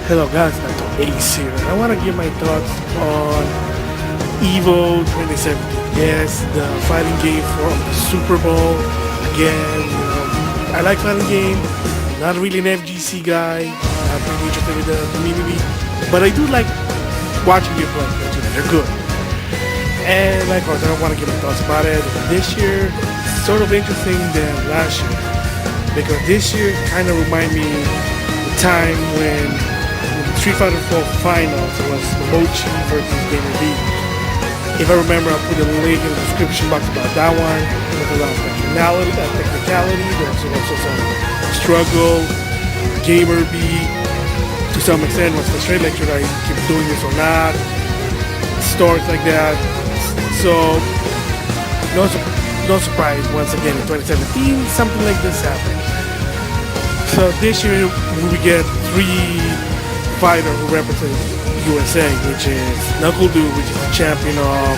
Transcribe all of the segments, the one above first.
Hello guys, NautoAce here. I want to give my thoughts on EVO 2017. Yes, the fighting game from the Super Bowl. Again, I like fighting game. Not really an FGC guy. Not really interested with the community, but I do like watching you play. They're good. And of course, I don't want to give my thoughts about it. This year, sort of interesting than last year, because this year kind of remind me the time when Street Fighter 4 Finals was Mochi versus Gamer V. If I remember, I'll put a link in the description box about that one. There's a lot of technicality. There's also some struggle. Gamer V, to some extent, was frustrated, like should I keep doing this or not? Stories like that. So, no surprise, once again, in 2017, something like this happened. So this year, we get 3 fighter who represents USA, which is Knuckle Dude, which is the champion of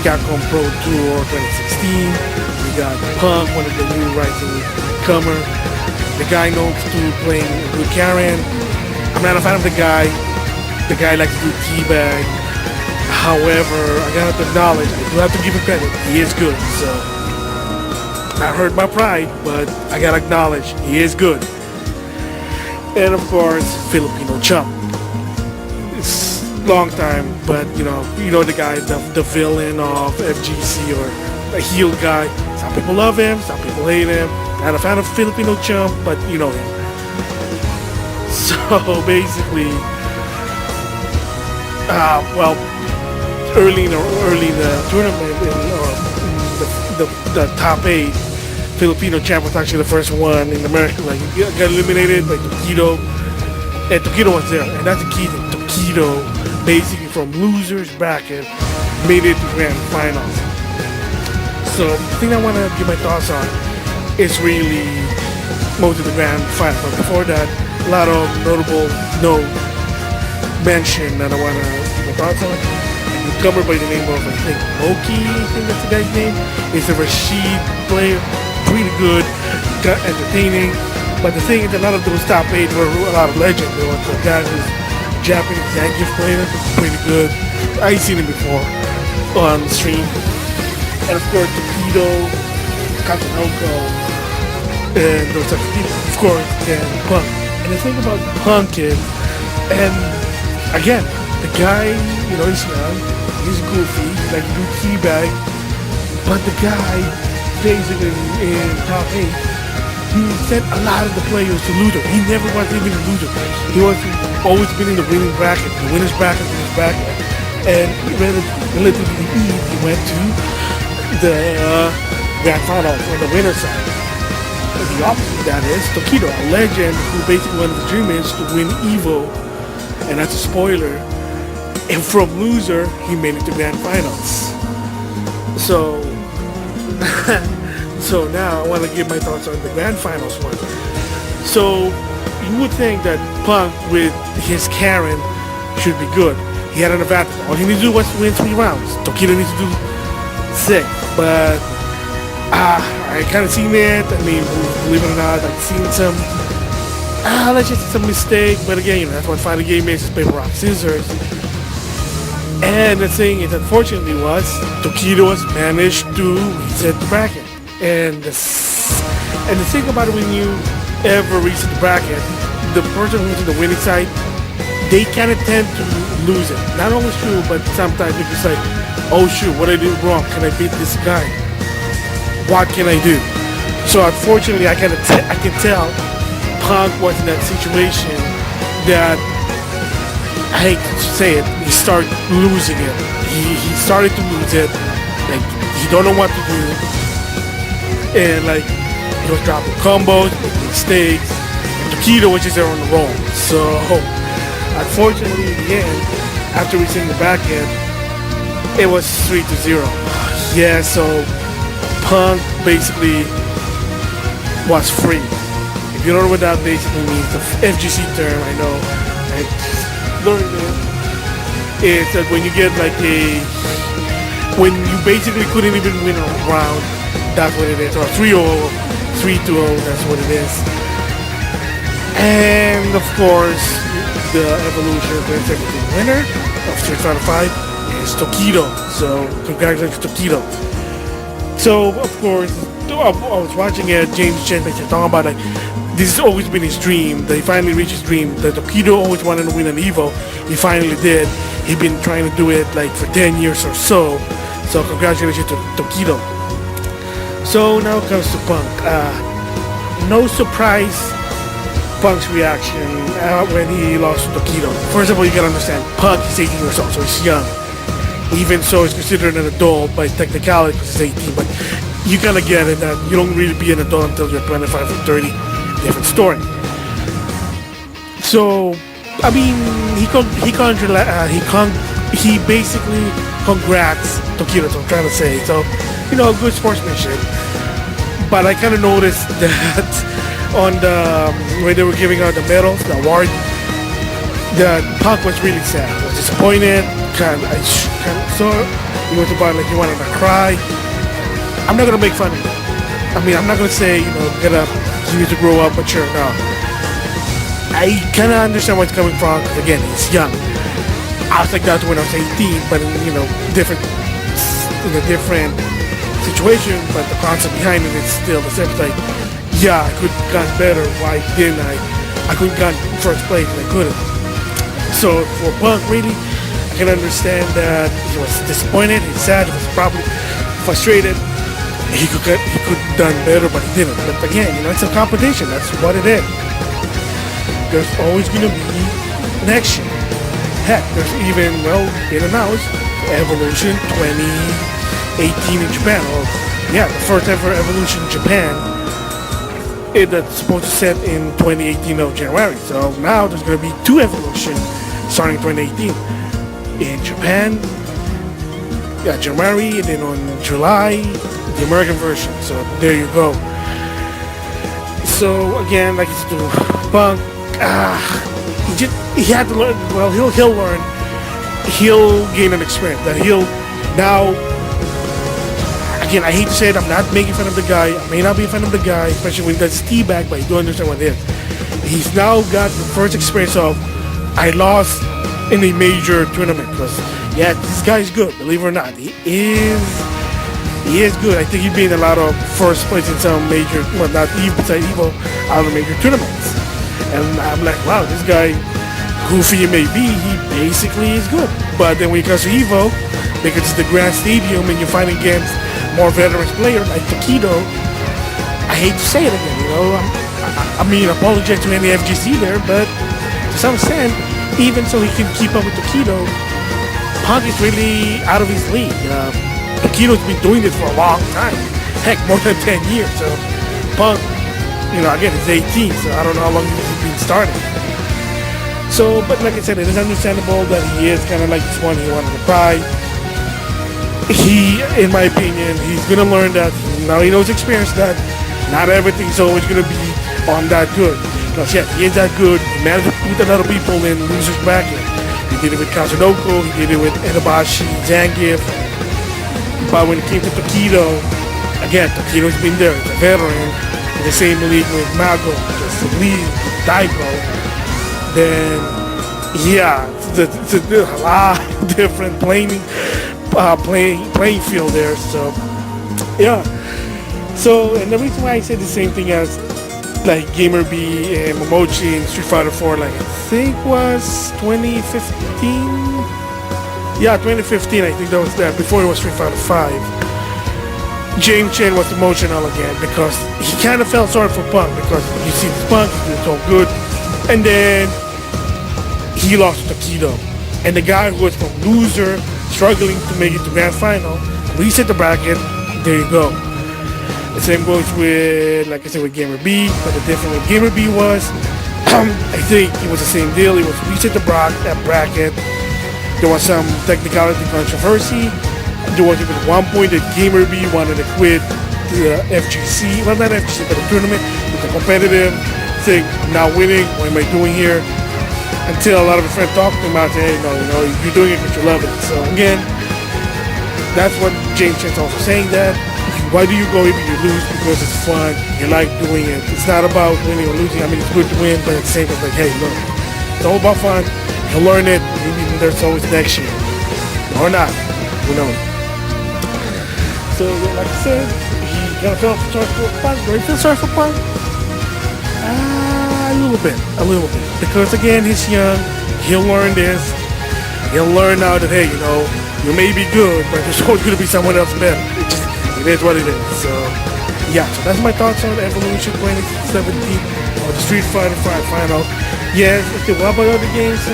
Capcom Pro Tour 2016. We got Punk, one of the new rising comer. The guy knows to playing with Karen. I'm not a fan of the guy. The guy likes to do teabag. However, I gotta acknowledge, I do have to give him credit. He is good, so not hurt my pride, but I gotta acknowledge he is good. And of course, Filipino chump. It's long time, but you know the guy, the villain of FGC, or a heel guy. Some people love him, some people hate him. Not a fan of Filipino chump, but you know him. So basically, early in the tournament, the top 8. Filipino champ was actually the first one in America. Like, he got eliminated by Tokido, and Tokido was there, and that's the key thing. Tokido, basically from losers bracket, made it to grand finals. So the thing I want to give my thoughts on is really most of the grand final. But before that, a lot of notable mention that I want to give my thoughts on. A newcomer by the name of, I think, Moki, I think that's the guy's name. Is a Rashid player. Pretty good, entertaining, but the thing is, a lot of those top 8 were a lot of legends. There was a guy who's Japanese Zangief player, pretty good. I've seen him before on stream. And of course, Tokido, Katsunoko, and those types of people. Of course, and Punk. And the thing about Punk is, and again, the guy, he's young, he's goofy, he likes to do teabag, but the guy, basically in top 8, he sent a lot of the players to loser. He never was even a loser. He was always been in the winning bracket, the winner's bracket, and relatively easy. He went to the grand finals on the winner's side. But the opposite of that is Tokido, a legend who basically one of the dream is to win EVO, and that's a spoiler. And from loser, he made it to grand finals. So now I want to give my thoughts on the grand finals one. So you would think that Punk with his Karen should be good. He had an advantage. All he needs to do was win 3 rounds. Tokido needs to do 6. But I kind of seen it. I mean, believe it or not, I've seen some let's just say some mistake. But again, that's what fighting game is paper, rock, scissors. And the thing is, unfortunately, was Tokido has managed to reset the bracket. And the thing about it, when you ever reset the bracket, the person who's in the winning side, they kind of tend to lose it. Not always true, but sometimes it's just like, oh shoot, what I did wrong? Can I beat this guy? What can I do? So unfortunately, I can tell Punk was in that situation that, I hate to say it, he started losing it. He started to lose it. Like, he don't know what to do. And like, he was dropping combos, making mistakes. And Tokido was just there on the roll. So, unfortunately, in the end, after reaching the back end, it was 3-0. Yeah, so Punk basically was free. If you don't know what that basically means, the FGC term, I know. Learned it is that when you get like when you basically couldn't even win a round, that's what it is. Or 3-0, 3-2-0, that's what it is. And of course, the Evolution Grand Everything winner of Street Fighter 5 is Tokido. So congratulations, Tokido. So of course, I was watching James Chen talking about like this has always been his dream. That he finally reached his dream. That Tokido always wanted to win an Evo. He finally did. He'd been trying to do it like for 10 years or so. So congratulations to Tokido. So now it comes to Punk. No surprise, Punk's reaction when he lost to Tokido. First of all, you gotta understand, Punk is 18 years old, so he's young. Even so, he's considered an adult by technicality because he's 18. But you gotta get it that you don't really be an adult until you're 25 or 30. Different story. So, I mean, he basically congrats Tokido. So I'm trying to say, so good sportsmanship. But I kind of noticed that on when they were giving out the medals, the award, the Punk was really sad. He was disappointed. He was about like he wanted to cry. I'm not gonna make fun of him. I mean, I'm not gonna say he needs to grow up, mature. No. I kind of understand where it's coming from. Cause again, he's young. I was like that when I was 18, but in different situation. But the concept behind it is still the same. It's like, yeah, I could have gotten better. Why didn't I? I could have gotten first place and I couldn't. So for Punk, really, I can understand that he was disappointed. He's sad. He was probably frustrated. He could have done better, but he didn't. But again, it's a competition. That's what it is. There's always going to be next year. Heck, there's even, been announced, Evolution 2018 in Japan. The first ever Evolution in Japan. That's supposed to set in 2018 of January. So now there's going to be 2 Evolution starting 2018 in Japan. January, and then on July, the American version. So there you go. So again, like it's to Punk, he had to learn. Well, he'll learn. He'll gain an experience that he'll now. Again, I hate to say it. I'm not making fun of the guy. I may not be a fan of the guy, especially when he does teabag, but I do understand what it is. He's now got the first experience of I lost in a major tournament because this guy's good. Believe it or not, he is good. I think he'd be in a lot of first place in some major, not even besides Evo, out of major tournaments. And I'm like, wow, this guy, goofy it may be, he basically is good. But then when it comes to Evo, because it's the Grand Stadium and you're fighting against more veteran players like Tokido, I hate to say it again, I mean, apologize to any FGC there, but to some extent, even so he can keep up with Tokido, Punk is really out of his league. Tokido's been doing this for a long time. Heck, more than 10 years. So Punk, again, he's 18, so I don't know how long he's been starting. So, but like I said, it is understandable that he is kind of like this one. He wanted to cry. In my opinion, he's going to learn that now he knows experience that not everything's always going to be on that good. Because he is that good. He managed to beat a lot of people in losers bracket. He did it with Kazunoko, he did it with Edabashi, Zangief. But when it came to Tokido, again, Tokido's been there. He's a veteran in the same league with Mago, just Lee, Daiko. Then, it's a lot different playing field there. So, So, and the reason why I said the same thing as like Gamer B and Momochi in Street Fighter 4, like I think was 2015. 2015, I think that was that, before it was Street Fighter 5. James Chen was emotional again because he kind of felt sorry for Punk because you see this Punk, he's doing so good. And then he lost to Tokido. And the guy who was from loser, struggling to make it to Grand Final, reset the bracket, there you go. The same goes with, like I said, with Gamer B, but the difference with Gamer B was, I think it was the same deal. It was reset the bracket. There was some technicality controversy. There was even one point that Gamer B wanted to quit the FGC, well not FGC, but the tournament, with the competitive thing, not winning, what am I doing here? Until a lot of his friends talked to him about, hey, no, you're doing it because you love it. So again, that's what James Chen's also saying, that why do you go even you lose? Because it's fun, you like doing it. It's not about winning or losing. I mean, it's good to win, but at the same time, like, hey, look, It's all about fun. He'll learn it. Maybe there's always next year. Or not. Who knows? So, like I said, he got to feel sorry for Punk. Do I feel sorry for Punk? A little bit. Because again, he's young. He'll learn this. He'll learn now that, hey, you may be good, but there's always going to be someone else better. It is what it is. So, yeah. So that's my thoughts on Evolution 2017 or the Street Fighter 5 final. Yes, okay, what about other games?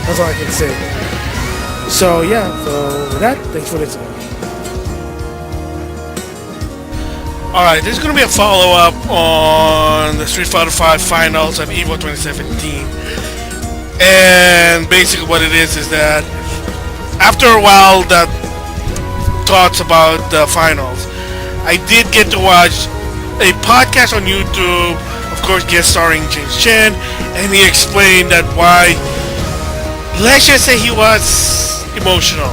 That's all I can say. So, yeah. So, with that, thanks for listening. Alright, this is going to be a follow-up on the Street Fighter 5 finals at EVO 2017. And basically what it is that after a while that thoughts about the finals, I did get to watch a podcast on YouTube, of course guest starring James Chen, and he explained that why, let's just say he was emotional.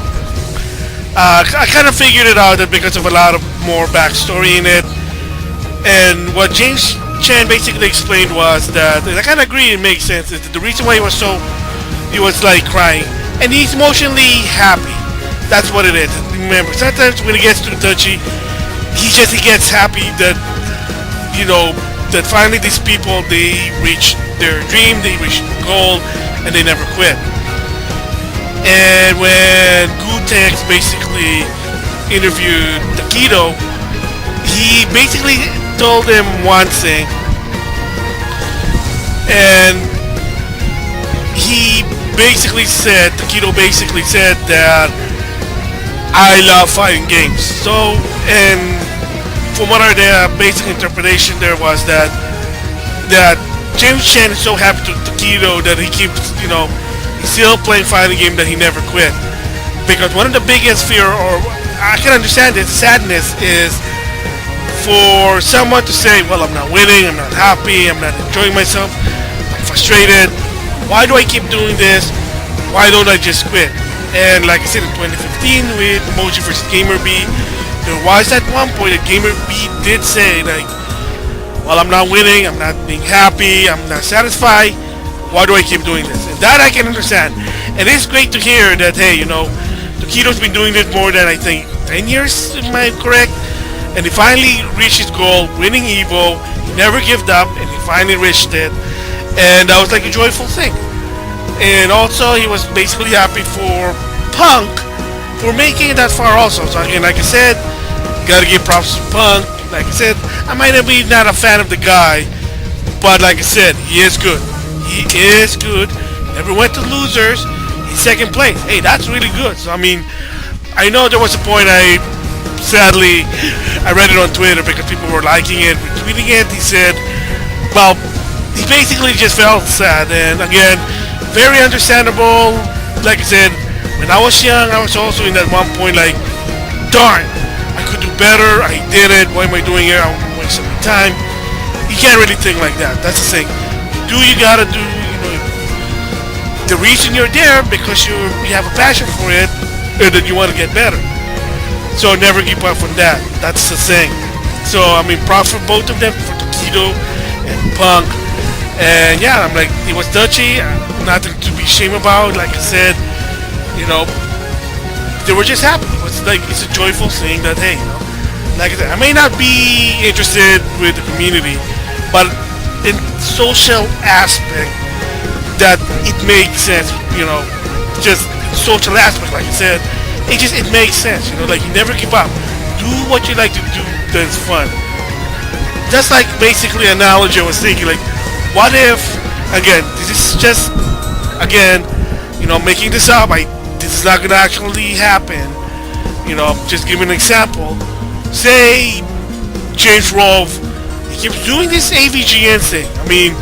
I kind of figured it out that because of a lot of more backstory in it, and what James Chen basically explained was that, and I kind of agree, it makes sense, is that the reason why he was like crying, and he's emotionally happy. That's what it is. Remember, sometimes when it gets too touchy, he gets happy that, that finally these people, they reach their dream, they reach the goal, and they never quit. And when Gutex basically interviewed Takedo, he basically told him one thing, and Takedo basically said that I love fighting games. So, and from what the basic interpretation there was that James Chen is so happy to Takedo that he keeps, he's still playing fighting game, that he never quit. Because one of the biggest fear, or I can understand it, sadness is for someone to say, well, I'm not winning, I'm not happy, I'm not enjoying myself, I'm frustrated, why do I keep doing this, why don't I just quit? And like I said, in 2015 with Emoji vs. Gamer B, there was at one point that Gamer B did say, like, well, I'm not winning, I'm not being happy, I'm not satisfied, why do I keep doing this? And that I can understand. And it's great to hear that, hey, Takedo's been doing this more than, I think, 10 years, am I correct? And he finally reached his goal, winning EVO. He never gave up, and he finally reached it. And that was like a joyful thing. And also, he was basically happy for Punk for making it that far also. So again, like I said, gotta give props to Punk. Like I said, I might be not a fan of the guy, but like I said, he is good. He is good. Never went to losers. He's second place. Hey, that's really good. So I mean, I know there was a point sadly, I read it on Twitter because people were liking it, retweeting it. He said, well, he basically just felt sad. And again, very understandable. Like I said, when I was young, I was also in that one point like, darn, I could do better. I did it. Why am I doing it? I'm wasting my time. You can't really think like that. That's the thing. Do you gotta do, the reason you're there because you have a passion for it, and that you want to get better. So never give up on that. That's the thing. So I mean, props for both of them, for Takedo and Punk. And yeah, I'm like, it was touchy, nothing to be ashamed about. Like I said, they were just happy. It's a joyful thing that, hey, like I said, I may not be interested with the community, but in social aspect, that it makes sense. Just social aspect, like I said. It makes sense, like you never give up. Do what you like to do that's fun. That's like basically an analogy I was thinking, like, what if, again, this is just, making this up, this is not gonna actually happen, just give an example. Say, James Rolfe, he keeps doing this AVGN thing. I mean,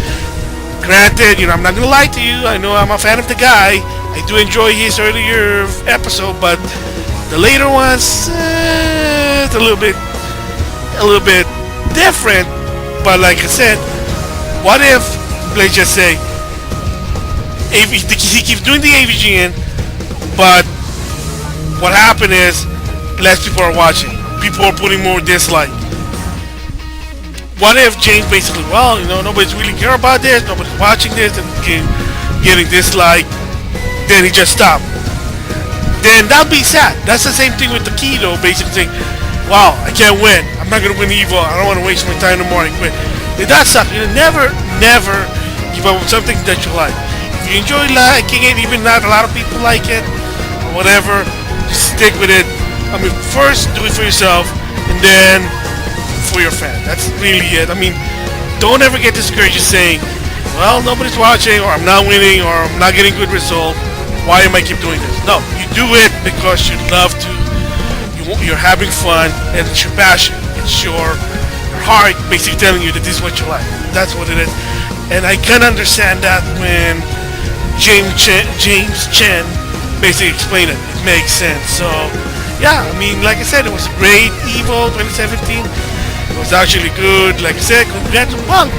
granted, I'm not gonna lie to you, I know I'm a fan of the guy, I do enjoy his earlier episode, but the later ones, it's a little bit different. But like I said, what if, let's just say, he keeps doing the AVGN, but what happened is less people are watching. People are putting more dislike. what if James basically, well, nobody's really care about this, nobody's watching this, and getting dislike, then he just stopped. Then that'd be sad. That's the same thing with the keto, basically saying, wow, I can't win. I'm not gonna win Evo. I don't want to waste my time tomorrow. I quit. That sucks. Never give up on something that you like. If you enjoy liking it, even not a lot of people like it, or whatever, just stick with it. I mean, first do it for yourself, and then for your fan. That's really it. I mean, don't ever get discouraged just saying, well, nobody's watching, or I'm not winning, or I'm not getting good results. Why am I keep doing this? No, you do it because you love to. You're having fun, and it's your passion. It's your heart basically telling you that this is what you like. That's what it is. And I can understand that when James Chen basically explained it. It makes sense. So, yeah, I mean, like I said, it was a great Evo 2017. It was actually good. Like I said, congrats to Punk,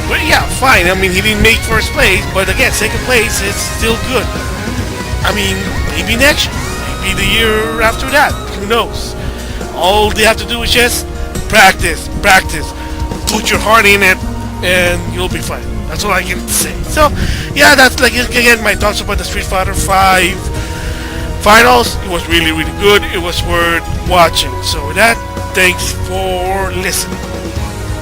But yeah, fine. I mean, he didn't make first place, but again, second place is still good. I mean, maybe next year, maybe the year after that. Who knows? All they have to do is just practice, put your heart in it, and you'll be fine. That's all I can say. So, yeah, that's like again my thoughts about the Street Fighter 5 finals. It was really, really good. It was worth watching. So with that, thanks for listening.